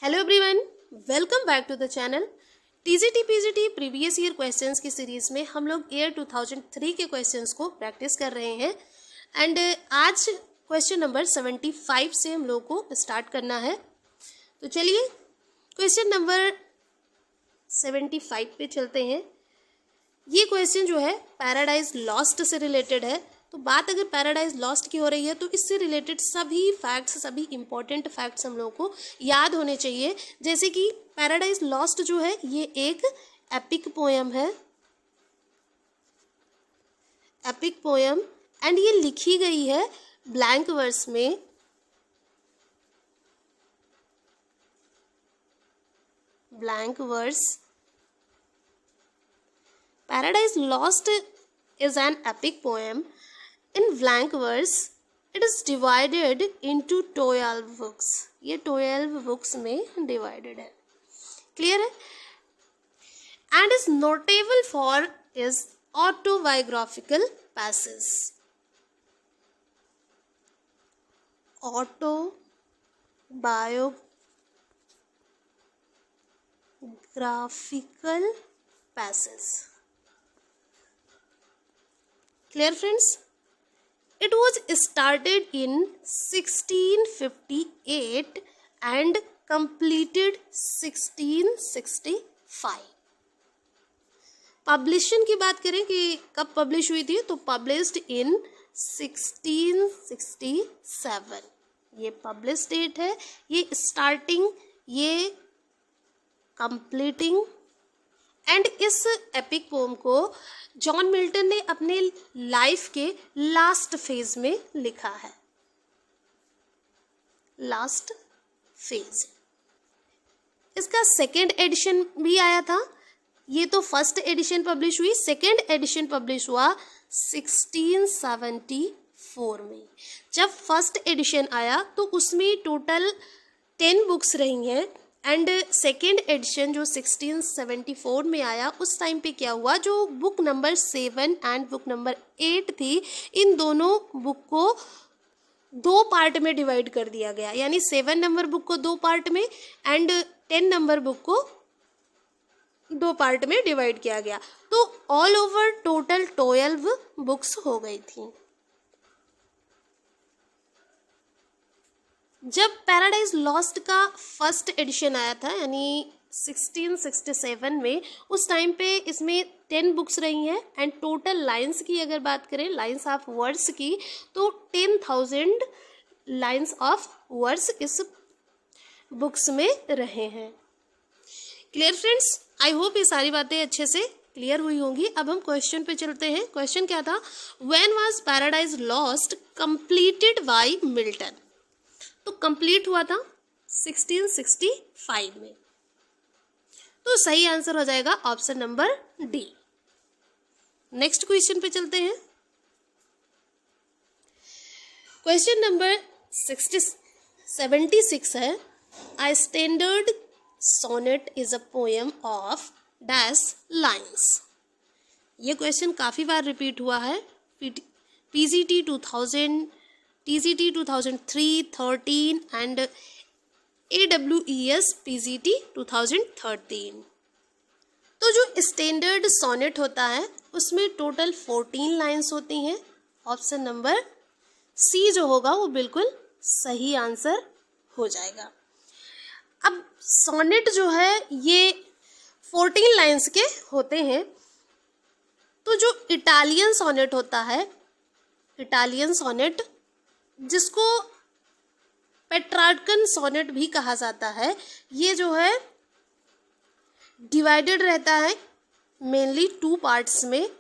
Hello everyone, welcome back to the channel. TGT PGT previous year questions की series में हम लोग year 2003 के क्वेश्चंस को प्रैक्टिस कर रहे हैं एंड आज क्वेश्चन नंबर 75 से हम लोग को स्टार्ट करना है। तो चलिए क्वेश्चन नंबर 75 पे चलते हैं। ये क्वेश्चन जो है पैराडाइज लॉस्ट से रिलेटेड है। तो बात अगर पैराडाइज लॉस्ट की हो रही है तो इससे रिलेटेड सभी फैक्ट्स, सभी इंपॉर्टेंट फैक्ट्स हम लोगों को याद होने चाहिए। जैसे कि पैराडाइज लॉस्ट जो है ये एक एपिक पोयम है, एपिक पोयम, एंड ये लिखी गई है ब्लैंक वर्स में। Blank verse. Paradise Lost is an epic poem in blank verse. It is divided into 12 books. ये 12 books में divided है, clear है? And is notable for its autobiographical passages. Autobiographical passages. Clear friends? It was started in 1658 and completed 1665. पब्लिशन की बात करें कि कब publish हुई थी, तो पब्लिश्ड इन 1667। ये पब्लिश डेट है, ये स्टार्टिंग, ये कंप्लीटिंग। एंड इस एपिक पोम को जॉन मिल्टन ने अपने लाइफ के लास्ट फेज में लिखा है। Last phase. इसका सेकेंड एडिशन भी आया था। ये तो फर्स्ट एडिशन पब्लिश हुई, सेकेंड एडिशन पब्लिश हुआ 1674 में। जब फर्स्ट एडिशन आया तो उसमें टोटल 10 बुक्स रही हैं एंड सेकेंड एडिशन जो 1674 में आया उस टाइम पे क्या हुआ, जो book number 7 and book number 8 थी, इन दोनों बुक को 2 पार्ट में डिवाइड कर दिया गया। यानी 7 नंबर बुक को 2 पार्ट में एंड 10 नंबर बुक को 2 पार्ट में डिवाइड किया गया। तो ऑल ओवर टोटल 12 बुक्स हो गई थी। जब पैराडाइज लॉस्ट का फर्स्ट एडिशन आया था यानी 1667 में, उस टाइम पे इसमें 10 बुक्स रही हैं एंड टोटल लाइंस की अगर बात करें, लाइंस ऑफ वर्ड्स की, तो 10,000 लाइंस ऑफ वर्ड्स इस बुक्स में रहे हैं। Clear friends? आई होप ये सारी बातें अच्छे से क्लियर हुई होंगी। अब हम क्वेश्चन पे चलते हैं। क्वेश्चन क्या था? When was paradise lost completed by Milton? तो कंप्लीट हुआ था 1665 में। तो सही आंसर हो जाएगा option number D. Next question पे चलते हैं। क्वेश्चन नंबर 76 है। A standard sonnet is a poem of dash lines. ये क्वेश्चन काफी बार रिपीट हुआ है। PGT 2000, TCT 2003, 13 and AWES PGT 2013। तो जो स्टैंडर्ड सोनेट होता है उसमें टोटल 14 लाइंस होती हैं। ऑप्शन नंबर सी जो होगा वो बिल्कुल सही आंसर हो जाएगा। अब सोनेट जो है ये 14 लाइंस के होते हैं। तो जो इटालियन सोनेट होता है, इटालियन सोनेट जिसको पेट्रार्कन सोनेट भी कहा जाता है, ये जो है डिवाइडेड रहता है मेनली 2 पार्ट्स में,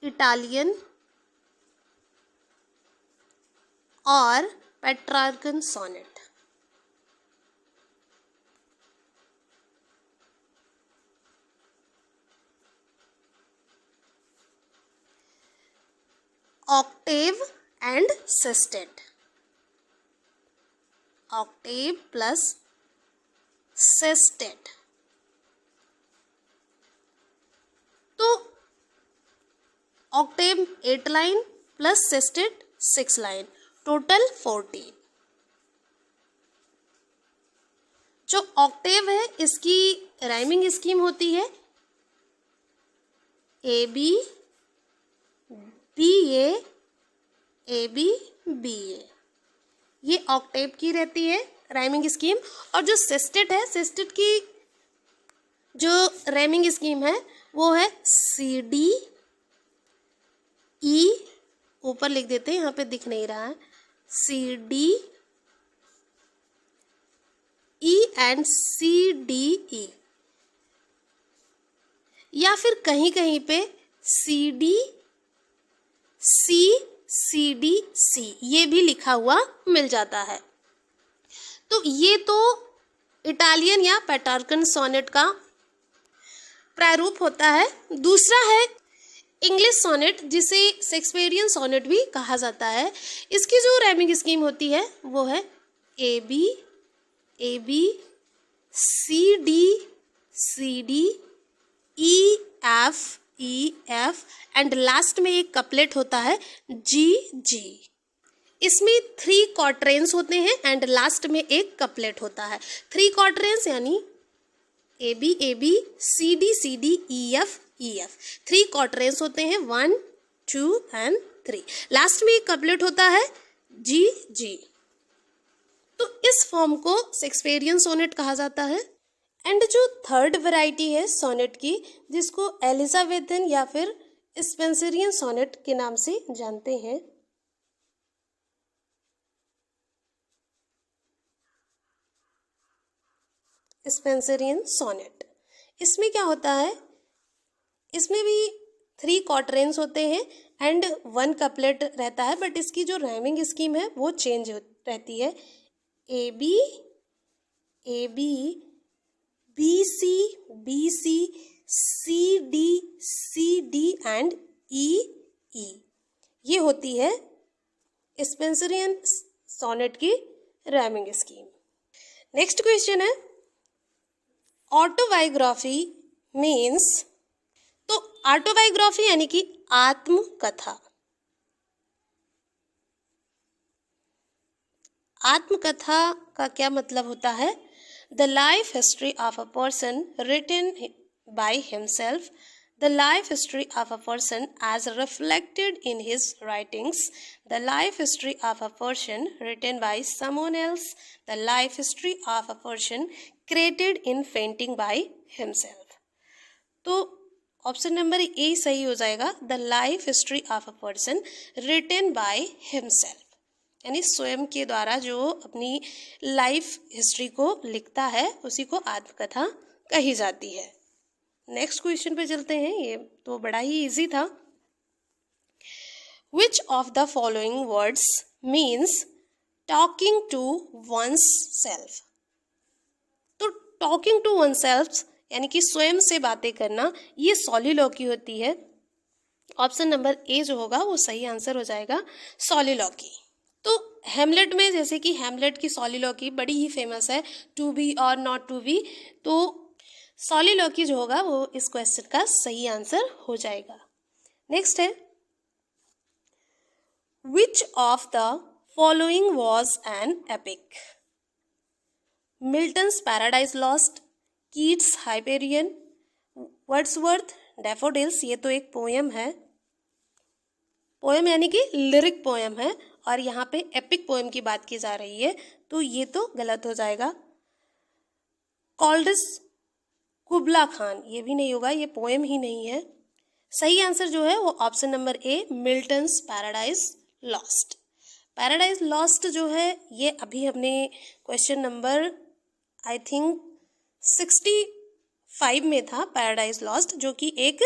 इटालियन और Petrarchan sonnet. Octave and sestet. Octave plus sestet. तो octave 8 line plus sestet 6 line, total 14। जो ऑक्टेव है इसकी राइमिंग स्कीम होती है A B B A B B A, ये ऑक्टेव की रहती है राइमिंग स्कीम। और जो सिस्टेट है, सिस्टेट की जो राइमिंग स्कीम है वो है सी डी ई, ऊपर लिख देते हैं, यहाँ पे दिख नहीं रहा है, C D E and C D E, या फिर कहीं कहीं पे C D C D C ये भी लिखा हुआ मिल जाता है। तो ये तो इटालियन या पेट्रार्कन सोनेट का प्रारूप होता है। दूसरा है इंग्लिश सोनेट, जिसे शेक्सपियरियन सोनेट भी कहा जाता है। इसकी जो राइमिंग स्कीम होती है वो है A B C D E F and last में एक कपलेट होता है जी। इसमें 3 क्वार्टरेंस होते हैं एंड लास्ट में एक कपलेट होता है। 3 क्वार्टरेंस यानी A B C D E F 3 quatrains होते हैं, 1 2 एंड 3। लास्ट में एक कपलेट होता है जी। तो इस फॉर्म को शेक्सपियरियन सोनेट कहा जाता है। एंड जो थर्ड वैरायटी है सोनेट की, जिसको एलिजाबेथन या फिर स्पेंसरियन सोनेट के नाम से जानते हैं, स्पेंसरियन सोनेट, इसमें क्या होता है, इसमें भी 3 क्वार्टरेंस होते हैं एंड 1 कपलेट रहता है, बट इसकी जो राइमिंग स्कीम है वो चेंज रहती है। A B B C C D and E, ये होती है स्पेंसरियन सोनेट की राइमिंग स्कीम। नेक्स्ट क्वेश्चन है ऑटोबायोग्राफी मीन्स, तो ऑटोबायोग्राफी यानी कि आत्मकथा। आत्मकथा का क्या मतलब होता है? The life history of a person written by himself, the life history of a person as reflected in his writings, the life history of a person written by someone else, the life history of a person created in painting by himself। तो option number A सही हो जाएगा, the life history of a person written by himself, यानी स्वयं के द्वारा जो अपनी लाइफ हिस्ट्री को लिखता है उसी को आत्मकथा कही जाती है। नेक्स्ट क्वेश्चन पे चलते हैं, ये तो बड़ा ही इजी था। Which of the following words means talking to one's self? तो टॉकिंग टू वन सेल्फ यानी कि स्वयं से बातें करना, ये सॉलिलॉकी होती है। ऑप्शन नंबर ए जो होगा वो सही आंसर हो जाएगा, सॉलिलॉकी। तो हेमलेट में, जैसे कि हेमलेट की सॉलिलॉकी बड़ी ही फेमस है, टू बी और नॉट टू बी, तो सॉलिलॉकी जो होगा वो इस क्वेश्चन का सही आंसर हो जाएगा। नेक्स्ट है विच of the following was an epic? Milton's Paradise lost, Keats Hyperion, Wordsworth daffodils, ये तो एक पोएम है, पोएम यानी कि लिरिक पोएम है, और यहाँ पे एपिक पोएम की बात की जा रही है, तो ये तो गलत हो जाएगा। कॉल्डस कुबला खान, ये भी नहीं होगा, ये पोएम ही नहीं है। सही आंसर जो है वो option number A, Milton's Paradise lost. Paradise lost जो है ये अभी हमने क्वेश्चन नंबर आई थिंक 65 में था, पैराडाइज लॉस्ट, जो कि एक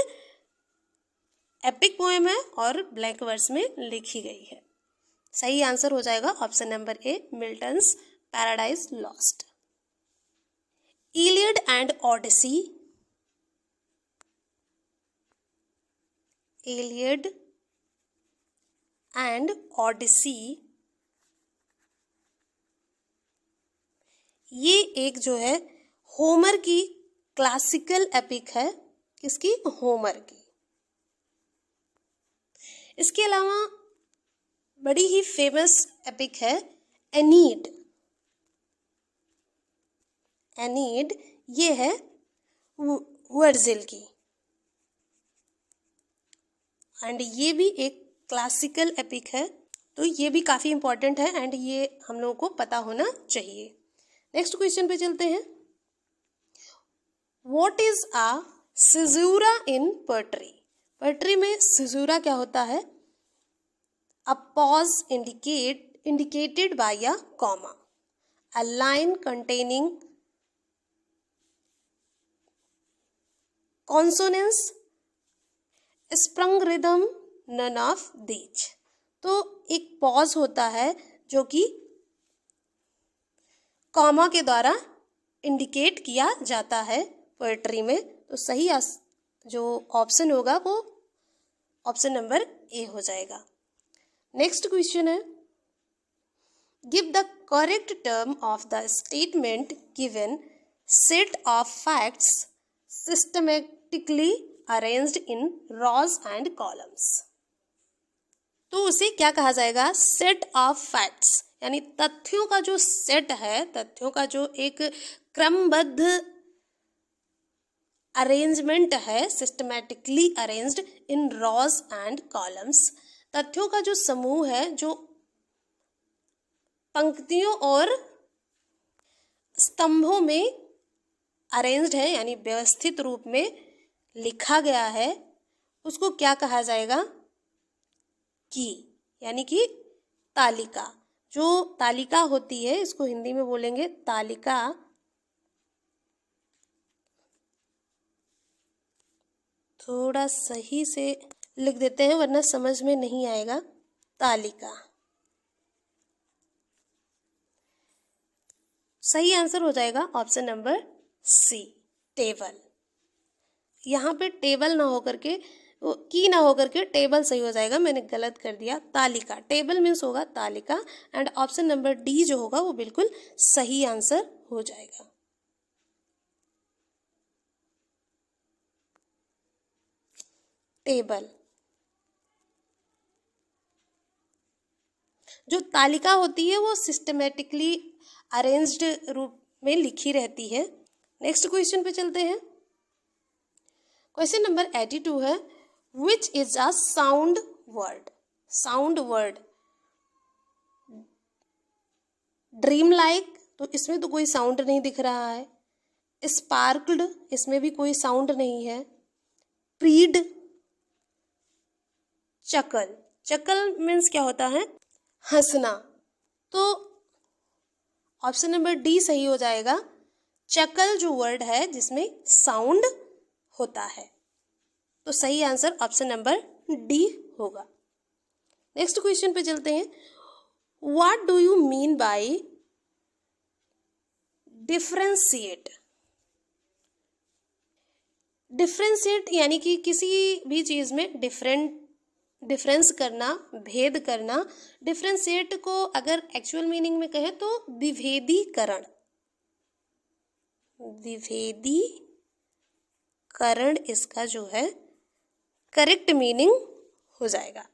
एपिक पोएम है और ब्लैंक वर्स में लिखी गई है। सही आंसर हो जाएगा option number A, Milton's Paradise Lost. Iliad and Odyssey, Iliad and Odyssey, ये एक जो है होमर की क्लासिकल एपिक है। किसकी? होमर की। इसके अलावा बड़ी ही फेमस एपिक है एनीड। एनीड, ये है वर्जिल की। एंड ये भी एक क्लासिकल एपिक है, तो ये भी काफ़ी इंपॉर्टेंट है एंड ये हम लोगों को पता होना चाहिए। नेक्स्ट क्वेश्चन पे चलते हैं। What is a caesura in poetry? Poetry में सिजूरा क्या होता है? A pause indicated by a comma, a line containing consonants, sprung rhythm, none of these। तो एक पॉज होता है जो कि कॉमा के द्वारा इंडिकेट किया जाता है पोएट्री में। तो सही जो ऑप्शन होगा वो ऑप्शन नंबर ए हो जाएगा। नेक्स्ट क्वेश्चन है, give the correct term of the statement given set of facts systematically arranged in rows and columns. तो उसे क्या कहा जाएगा? सेट ऑफ फैक्ट्स, यानी तथ्यों का जो सेट है, तथ्यों का जो एक क्रमबद्ध अरेंजमेंट है, systematically arranged in rows and columns. तथ्यों का जो समूह है जो पंक्तियों और स्तंभों में अरेंज्ड है, यानी व्यवस्थित रूप में लिखा गया है, उसको क्या कहा जाएगा? की, यानी कि तालिका। जो तालिका होती है इसको हिंदी में बोलेंगे तालिका। थोड़ा सही से लिख देते हैं वरना समझ में नहीं आएगा। तालिका सही आंसर हो जाएगा ऑप्शन नंबर सी, टेबल। यहाँ पे टेबल ना होकर के की ना होकर के टेबल सही हो जाएगा, मैंने गलत कर दिया। तालिका, टेबल मीन्स होगा तालिका एंड ऑप्शन नंबर डी जो होगा वो बिल्कुल सही आंसर हो जाएगा। टेबल, जो तालिका होती है वो सिस्टमेटिकली अरेंज्ड रूप में लिखी रहती है। नेक्स्ट क्वेश्चन पे चलते हैं। क्वेश्चन नंबर 82 है, which is a sound word? Sound word, dream like, तो इसमें तो कोई साउंड नहीं दिख रहा है। स्पार्क्ड, इसमें भी कोई साउंड नहीं है। प्रीड, चकल, चकल मीन्स क्या होता है? हंसना। तो ऑप्शन नंबर डी सही हो जाएगा। चकल जो वर्ड है जिसमें साउंड होता है, तो सही आंसर ऑप्शन नंबर डी होगा। नेक्स्ट क्वेश्चन पे चलते हैं। What do you mean by differentiate? Differentiate यानी कि किसी भी चीज में डिफरेंस करना, भेद करना। डिफरेंशिएट को अगर एक्चुअल मीनिंग में कहें तो विभेदीकरण, विभेदीकरण इसका जो है करेक्ट मीनिंग हो जाएगा।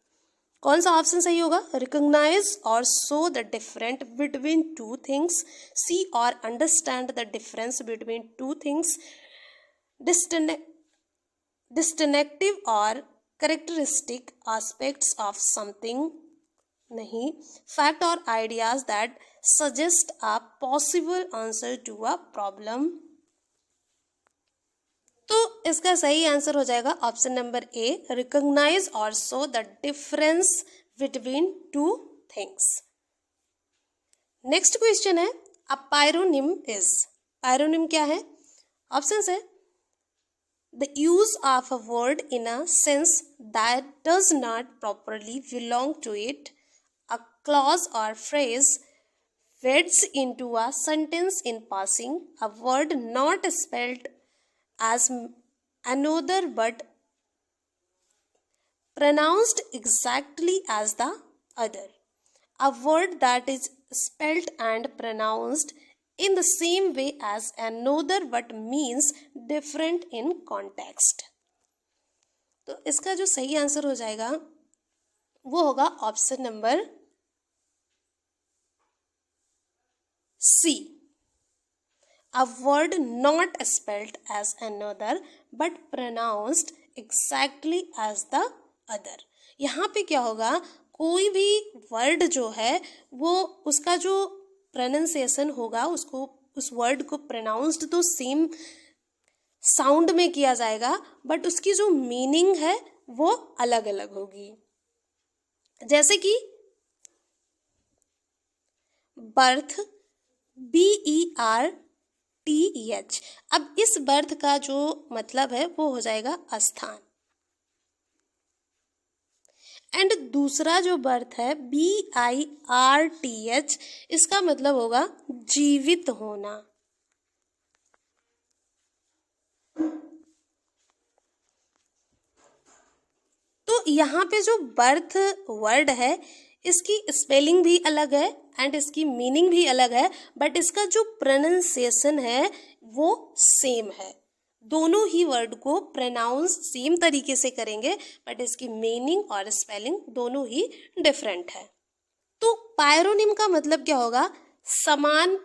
कौन सा ऑप्शन सही होगा? रिकॉग्नाइज और show the different between two things, see और understand the difference between two things, distinctive और कैरेक्टरिस्टिक एस्पेक्ट्स ऑफ समथिंग, नहीं, फैक्ट और ideas that suggest a possible answer to a problem. तो इसका सही आंसर हो जाएगा ऑप्शन नंबर ए, रिकॉग्नाइज और show the difference between two things. Next question है, अ पायरोनिम इज? पायरोनिम क्या है? ऑप्शन है the use of a word in a sense that does not properly belong to it, a clause or phrase fades into a sentence in passing, a word not spelled as another but pronounced exactly as the other, a word that is spelled and pronounced in the same way as another but means different in context। तो इसका जो सही answer हो जाएगा वो होगा option number C, a word not spelled as another but pronounced exactly as the other। यहाँ पे क्या होगा, कोई भी वर्ड जो है वो उसका जो प्रोनाउंसिएशन होगा उसको उस वर्ड को प्रोनाउंस्ड तो सेम साउंड में किया जाएगा बट उसकी जो मीनिंग है वो अलग अलग होगी। जैसे कि बर्थ, BERTH, अब इस बर्थ का जो मतलब है वो हो जाएगा स्थान। एंड दूसरा जो बर्थ है BIRTH, इसका मतलब होगा जीवित होना। तो यहाँ पे जो बर्थ वर्ड है इसकी स्पेलिंग भी अलग है एंड इसकी मीनिंग भी अलग है बट इसका जो प्रोनाउंसिएशन है वो सेम है। दोनों ही वर्ड को प्रोनाउंस सेम तरीके से करेंगे बट इसकी मीनिंग और स्पेलिंग दोनों ही डिफरेंट है। तो पायरोनिम का मतलब क्या होगा, समान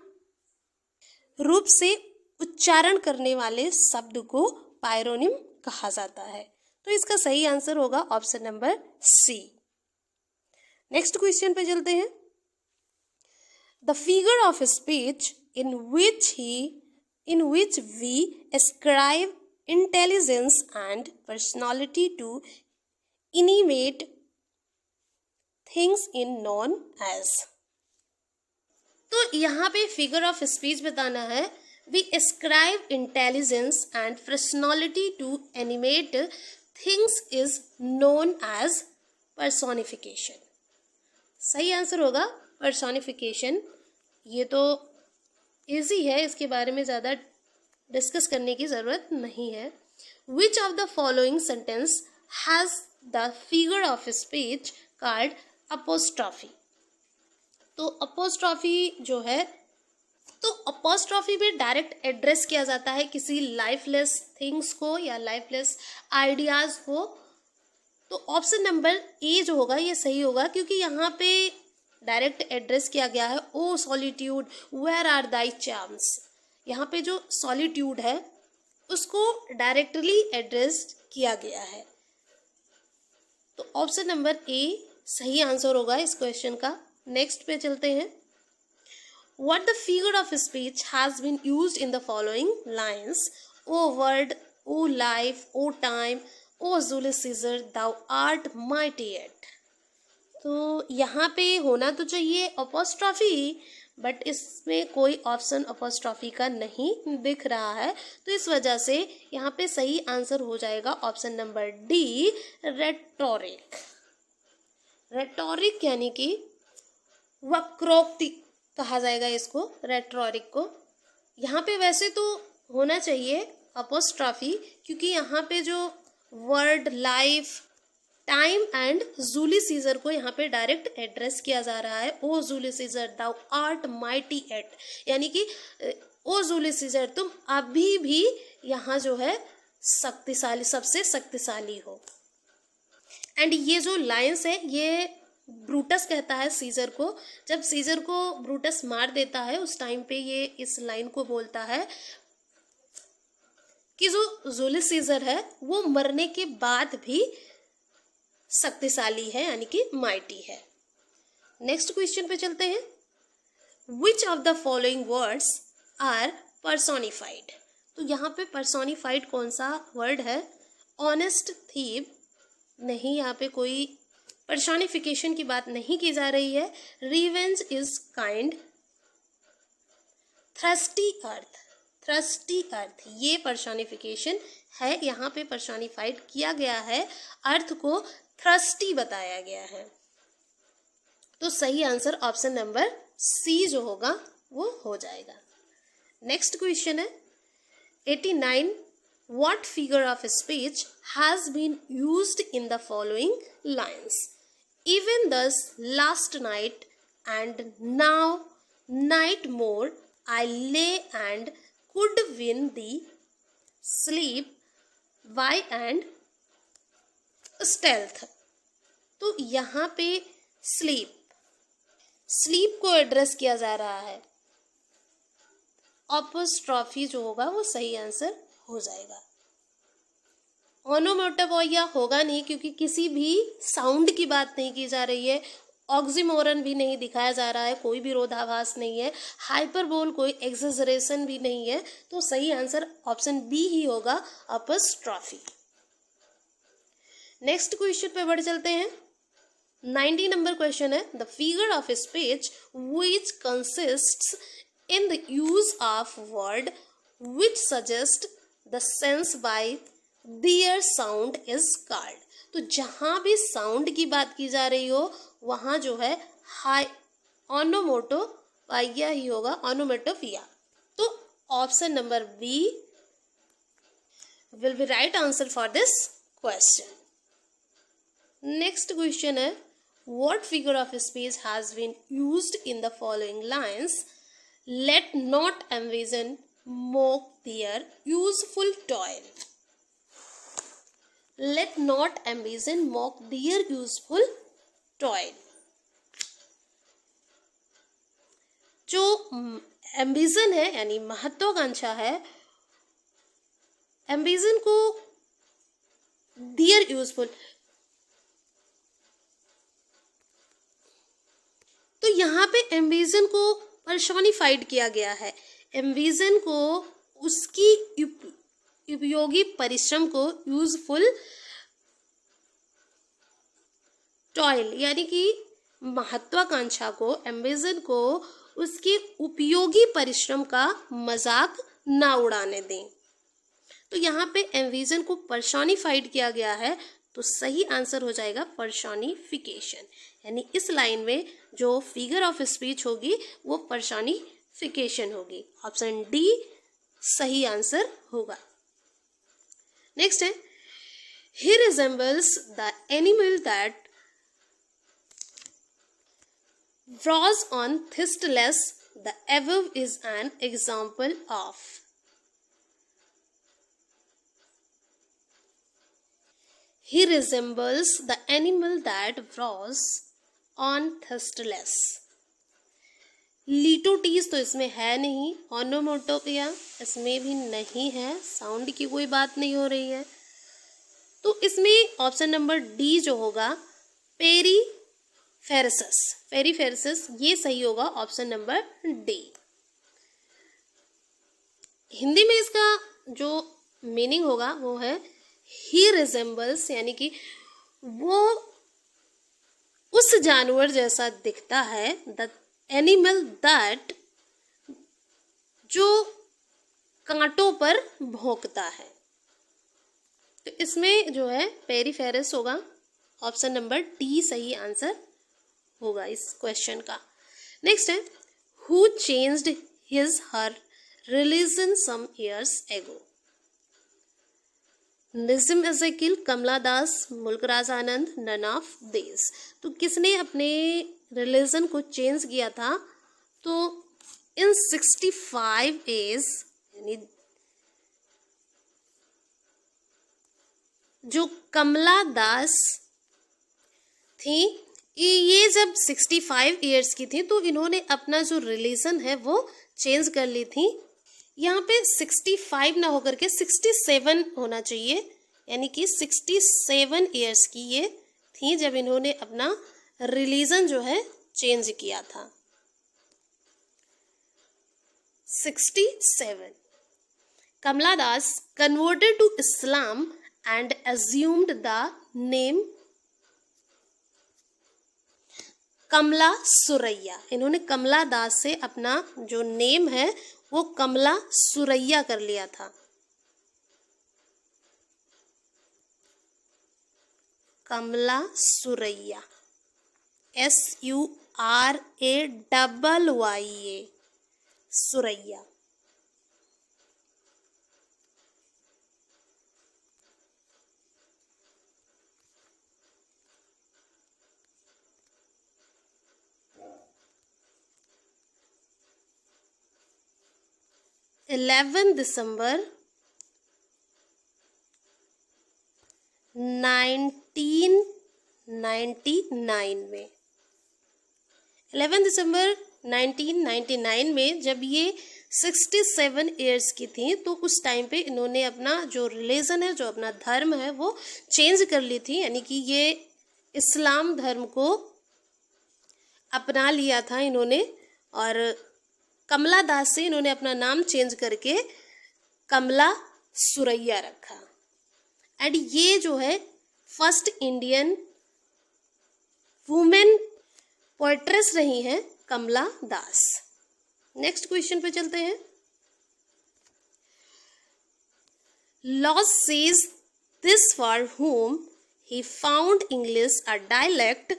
रूप से उच्चारण करने वाले शब्द को पायरोनिम कहा जाता है। तो इसका सही आंसर होगा option number C. Next question पे चलते हैं। The figure of speech in which we ascribe intelligence and personality to inanimate things in known as। तो यहाँ पे फिगर ऑफ स्पीच बताना है, we ascribe intelligence and personality to animate things is known as personification। सही answer होगा personification. ये तो easy है, इसके बारे में ज़्यादा डिस्कस करने की ज़रूरत नहीं है। विच of the following sentence has the figure of speech called apostrophe. तो अपोस्ट्रॉफी जो है, तो अपोस्ट्रॉफी में डायरेक्ट एड्रेस किया जाता है किसी लाइफलेस थिंग्स को या लाइफलेस आइडियाज़ को। तो ऑप्शन नंबर ए जो होगा ये सही होगा क्योंकि यहाँ पे डायरेक्ट एड्रेस किया गया है, O solitude where are thy charms. यहाँ पे जो सॉलिट्यूड है उसको डायरेक्टली एड्रेस किया गया है। तो ऑप्शन नंबर ए सही आंसर होगा इस क्वेश्चन का। नेक्स्ट पे चलते हैं। What the figure of speech has been used in the following lines, O word, O life, O time, O Julius Caesar thou art mighty yet. तो यहाँ पे होना तो चाहिए अपोस्ट्रॉफी बट इसमें कोई ऑप्शन अपोस्ट्रॉफी का नहीं दिख रहा है, तो इस वजह से यहाँ पे सही आंसर हो जाएगा option number D, rhetoric. Rhetoric यानी कि वक्रोक्ति कहा जाएगा इसको, रेटोरिक को। यहाँ पे वैसे तो होना चाहिए अपोस्ट्रॉफी क्योंकि यहाँ पे जो word, life, time and Julius Caesar को यहाँ पे डायरेक्ट एड्रेस किया जा रहा है। O Julius Caesar thou art mighty yet, यानी कि ओ जूलियस सीजर तुम अभी भी यहाँ जो है शक्तिशाली, सबसे शक्तिशाली हो। एंड ये जो लाइन्स है ये ब्रूटस कहता है सीजर को। जब सीजर को ब्रूटस मार देता है उस टाइम पे ये इस लाइन को बोलता है कि जो जूलियस सीजर है वो मरने के बाद भी शक्तिशाली है यानी कि माइटी है। नेक्स्ट क्वेश्चन पे चलते हैं। Which of the following words are personified. तो यहाँ पे पर्सोनिफाइड कौन सा वर्ड है, ऑनेस्ट थीव नहीं, यहाँ पे कोई पर्सोनिफिकेशन की बात नहीं की जा रही है। Revenge is kind, thirsty earth, thirsty earth ये पर्सोनिफिकेशन है, यहाँ पे पर्सोनिफाइड किया गया है, अर्थ को थ्रस्टी बताया गया है। तो सही आंसर ऑप्शन नंबर सी जो होगा वो हो जाएगा। नेक्स्ट क्वेश्चन है 89। What figure of speech has been used in the following lines, even thus, last night and now, night more, I lay and could win thee, sleep, why and stealth. तो यहाँ पे sleep, sleep को address किया जा रहा है। Apostrophe जो होगा वो सही आंसर हो जाएगा। ओनोमेटोपोइया होगा नहीं, क्योंकि किसी भी साउंड की बात नहीं की जा रही है, ऑक्सीमोरन भी नहीं दिखाया जा रहा है, कोई विरोधाभास नहीं है, हाइपरबोल कोई एक्सेजरेशन भी नहीं है, तो सही आंसर ऑप्शन बी ही होगा, अपॉस्ट्रॉफी। नेक्स्ट क्वेश्चन पे बढ़ चलते हैं। 90 नंबर क्वेश्चन है, the figure of speech which consists in the use of word which suggest the sense bye there sound is called. तो जहां भी साउंड की बात की जा रही हो वहां जो है हाई ओनोमेटोपोइया ही होगा, ओनोमेटोपोइया। तो option number B will be right answer for this question. Next question है, what figure of speech has been used in the following lines? Let not ambition mock their useful toil. Let not ambition mock their useful toil. जो ambition है यानी महत्वाकांक्षा है, ambition को there useful, तो यहाँ पे एम्बिशन को पर्सोनिफाइड किया गया है। एम्बिशन को उसकी उपयोगी परिश्रम को यूजफुल टॉयल, यानी कि महत्वाकांक्षा को, एम्बिशन को उसके उपयोगी परिश्रम का मजाक ना उड़ाने दें। तो यहाँ पे एम्बिशन को पर्सोनिफाइड किया गया है, तो सही आंसर हो जाएगा पर्सोनिफिकेशन। यानी इस लाइन में जो फिगर ऑफ स्पीच होगी वो पर्सोनिफिकेशन होगी। ऑप्शन डी सही आंसर होगा। नेक्स्ट है, he resembles the animal that browse on thistles, the above is an example of. He resembles the animal that browse on thirstless. Litotes तो इसमें है नहीं, ओनोमेटोपोइया इसमें भी नहीं है, साउंड की कोई बात नहीं हो रही है, तो इसमें ऑप्शन नंबर डी जो होगा पेरीफेरसस, पेरीफेरसस ये सही होगा, ऑप्शन नंबर डी। हिंदी में इसका जो मीनिंग होगा वो है he resembles, यानी कि वो उस जानवर जैसा दिखता है, the animal that जो कांटों पर भौंकता है, तो इसमें जो है पेरीफेरस होगा, ऑप्शन नंबर डी सही आंसर होगा इस क्वेश्चन का। नेक्स्ट है, who changed his her religion some years ago? Nissim एज़ेकिल, Kamala Das, Mulk Raj Anand, none of these. तो किसने अपने रिलीजन को चेंज किया था? तो इन 65 एज, यानी जो कमला दास थी, ये जब 65 ईयर्स की थी तो इन्होंने अपना जो रिलीजन है वो चेंज कर ली थी। यहाँ पे 65 ना होकर के 67 होना चाहिए, यानी कि 67 ईयर्स की ये थी जब इन्होंने अपना रिलीजन जो है चेंज किया था। 67। Kamala Das converted to Islam and assumed the name Kamala Suraiya. इन्होंने कमला दास से अपना जो नेम है वो कमला सुरैया कर लिया था। कमला सुरैया, SURAYA, सुरैया। दिसंबर 1999 में 11 दिसंबर 1999 में जब ये 67 ईयर्स की थी, तो उस टाइम पे इन्होंने अपना जो रिलीजन है, जो अपना धर्म है, वो चेंज कर ली थी, यानी कि ये इस्लाम धर्म को अपना लिया था इन्होंने। और कमला दास से इन्होंने अपना नाम चेंज करके कमला सुरैया रखा। एंड ये जो है फर्स्ट इंडियन वुमेन पोएट्रेस रही हैं कमला दास। नेक्स्ट क्वेश्चन पे चलते हैं। Laws says this for whom he found English a dialect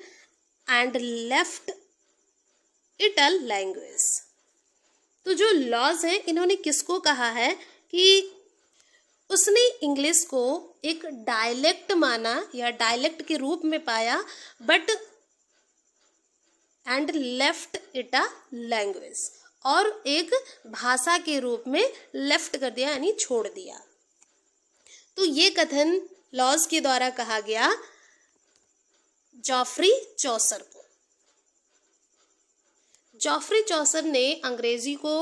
and left it a language। तो जो लॉज है, इन्होंने किसको कहा है कि उसने इंग्लिश को एक डायलेक्ट माना या डायलेक्ट के रूप में पाया, but and left it a language, और एक भाषा के रूप में लेफ्ट कर दिया, यानी छोड़ दिया। तो ये कथन लॉज के द्वारा कहा गया जॉफ्री चौसर को। जॉफ्री चौसर ने अंग्रेजी को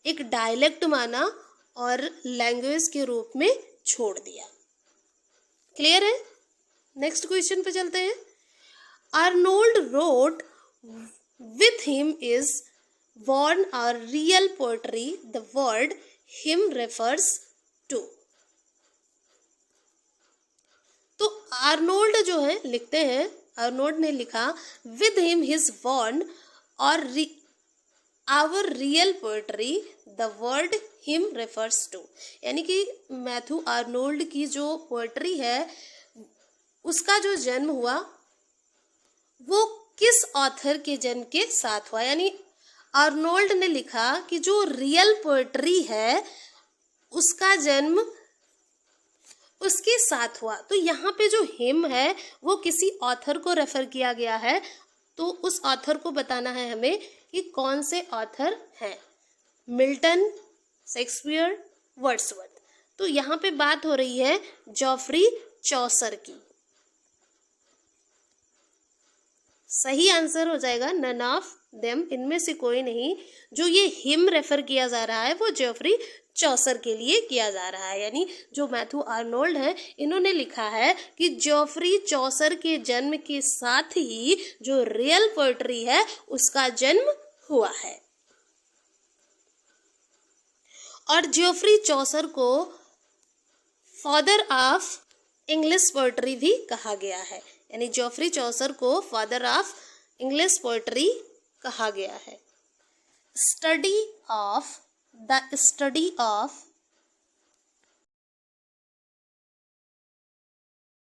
एक डायलेक्ट माना और लैंग्वेज के रूप में छोड़ दिया। क्लियर है? नेक्स्ट क्वेश्चन पे चलते हैं। Arnold wrote with him is born or real poetry, the word him refers to। तो आर्नोल्ड जो है लिखते हैं, आर्नोल्ड ने लिखा with him his born और our real poetry, the word him refers to। यानी कि मैथ्यू आर्नोल्ड की जो पोएट्री है उसका जो जन्म हुआ वो किस ऑथर के जन्म के साथ हुआ। यानी आर्नोल्ड ने लिखा कि जो रियल पोएट्री है उसका जन्म उसके साथ हुआ। तो यहाँ पे जो हिम है वो किसी ऑथर को रेफर किया गया है, तो उस ऑथर को बताना है हमें कि कौन से ऑथर हैं। Milton, Shakespeare, Wordsworth. तो यहाँ पे बात हो रही है जॉफ्री चौसर की। सही आंसर हो जाएगा नन ऑफ देम, इनमें से कोई नहीं। जो ये हिम रेफर किया जा रहा है वो जॉफ्री चौसर के लिए किया जा रहा है। यानी जो मैथ्यू आर्नोल्ड है इन्होंने लिखा है कि जॉफ्री चौसर के जन्म के साथ ही जो रियल पोएट्री है उसका जन्म हुआ है। और जॉफ्री चौसर को फादर ऑफ इंग्लिश पोएट्री भी कहा गया है। यानी जॉफ्री चौसर को फादर ऑफ इंग्लिश पोएट्री कहा गया है। Study of